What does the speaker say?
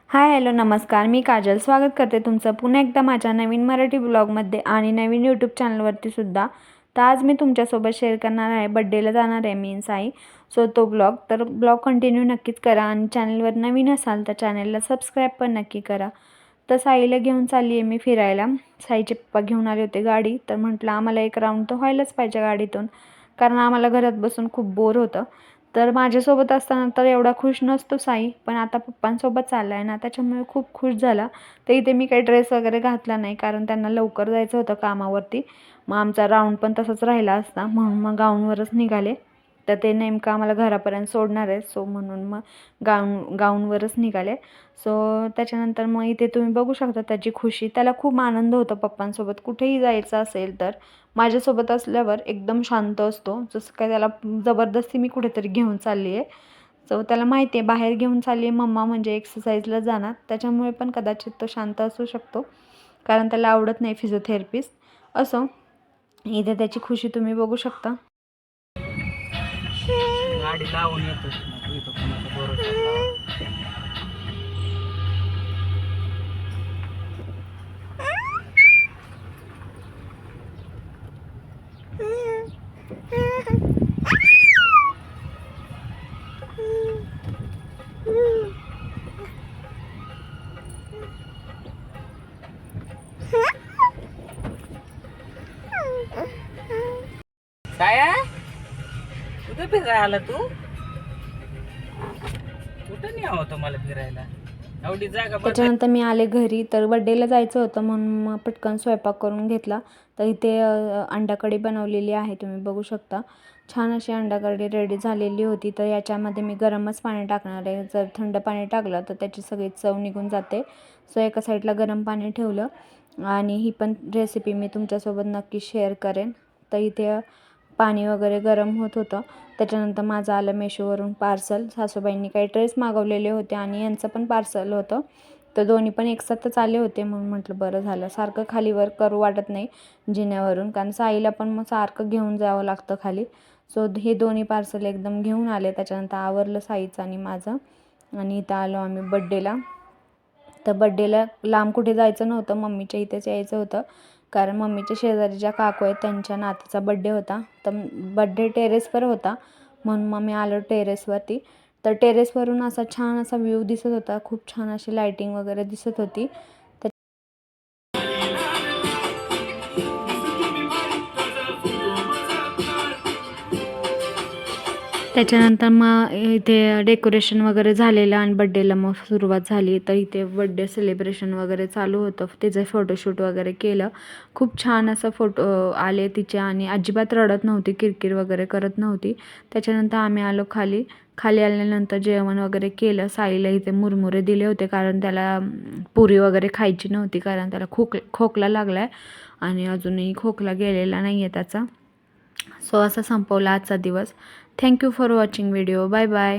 Hi hello नमस्कार, मी काजल स्वागत करते तुमचं पुन्हा एकदा माझ्या नवीन मराठी ब्लॉगमध्ये आणि नवीन यूट्यूब चॅनलवरती सुद्धा. तर आज मी तुमच्यासोबत शेअर करणार आहे, बड्डेला जाणार आहे मी साई. सो तो ब्लॉग कंटिन्यू नक्कीच करा आणि चॅनलवर नवीन असाल तर चॅनलला सबस्क्राईब पण नक्की करा. तर साईला घेऊन चालली आहे मी फिरायला. साईचे पप्पा घेऊन आले होते गाडी, तर म्हटलं आम्हाला एक राऊंड तर व्हायलाच पाहिजे गाडीतून, कारण आम्हाला घरात बसून खूप बोर होतं. तर माझ्यासोबत असताना तर एवढा खुश नसतो साई, पण आता पप्पांसोबत चालला आहे ना त्याच्यामुळे खूप खुश झाला. तर इथे मी काही ड्रेस वगैरे घातला नाही, कारण त्यांना लवकर जायचं होतं कामावरती. मग आमचा राऊंड पण तसंच राहिला असता, म्हणून मग गाऊनवरच निघाले. तर ते नेमकं आम्हाला घरापर्यंत सोडणार आहे, सो म्हणून मग गाऊनवरच निघाले. सो त्याच्यानंतर मग इथे तुम्ही बघू शकता त्याची खुशी. त्याला खूप आनंद होतो पप्पांसोबत कुठेही जायचं असेल तर. माझ्यासोबत असल्यावर एकदम शांत असतो, जसं काय त्याला जबरदस्ती मी कुठेतरी घेऊन चालली आहे. सो त्याला माहिती आहे बाहेर घेऊन चालली आहे मम्मा म्हणजे एक्सरसाइजला जाणार, त्याच्यामुळे पण कदाचित तो शांत असू शकतो, कारण त्याला आवडत नाही फिजिओथेरपिस्ट. असो, इथे त्याची खुशी तुम्ही बघू शकता. गाडी लावून येतो साया, कुठे फिरायला तू? कुठं नाही हवं तुम्हाला फिरायला? एवढी जागा त्याच्यानंतर मी आले घरी, तर बड्डेला जायचं होतं म्हणून मग पटकन स्वयंपाक करून घेतला. तर इथे अंडाकढी बनवलेली आहे, तुम्ही बघू शकता. छान अशी अंडाकढी रेडी झालेली होती. तर याच्यामध्ये मी गरमच पाणी टाकणार आहे, जर थंड पाणी टाकलं तर त्याची सगळी चव निघून जाते. सो एका साईडला गरम पाणी ठेवलं आणि ही पण रेसिपी मी तुमच्यासोबत नक्की शेअर करेन. तर इथे पाणी वगैरे गरम होत होतं. त्याच्यानंतर माझं आलं मेशोवरून पार्सल. सासूबाईंनी काही ड्रेस मागवलेले होते आणि यांचं पण पार्सल होतं. तर दोन्ही पण एकसाथच आले होते, म्हणून म्हटलं बरं झालं. सारखं खालीवर करू वाटत नाही जिन्यावरून, कारण साईला पण मग सारखं घेऊन जावं लागतं खाली. सो हे दोन्ही पार्सल एकदम घेऊन आले. त्याच्यानंतर आवरलं साईचं आणि माझं, आणि इथं आलो आम्ही बड्डेला. तर बड्डेला लांब कुठे जायचं नव्हतं, मम्मीच्या इथेच यायचं होतं, कारण मम्मीच्या शेजारी ज्या काकू आहेत त्यांच्या नातीचा बड्डे होता. तर बड्डे टेरेसवर होता, म्हणून मग मी आलो टेरेसवरती. तर टेरेसवरून असा छान असा व्ह्यू दिसत होता, खूप छान अशी लाईटिंग वगैरे दिसत होती. त्याच्यानंतर मग इथे डेकोरेशन वगैरे झालेलं आणि बड्डेला मग सुरुवात झाली. तर इथे बड्डे सेलिब्रेशन वगैरे चालू होतं, त्याचं फोटोशूट वगैरे केलं. खूप छान असं फोटो आले तिचे, आणि अजिबात रडत नव्हती, किरकिर वगैरे करत नव्हती. त्याच्यानंतर आम्ही आलो खाली. खाली आल्यानंतर जेवण वगैरे केलं. साईला इथे मुरमुरे दिले होते, कारण त्याला पुरी वगैरे खायची नव्हती, कारण त्याला खोकला लागला आहे आणि अजूनही खोकला गेलेला नाही आहे त्याचा. सो असा संपवला आजचा दिवस. Thank you for watching video. Bye bye.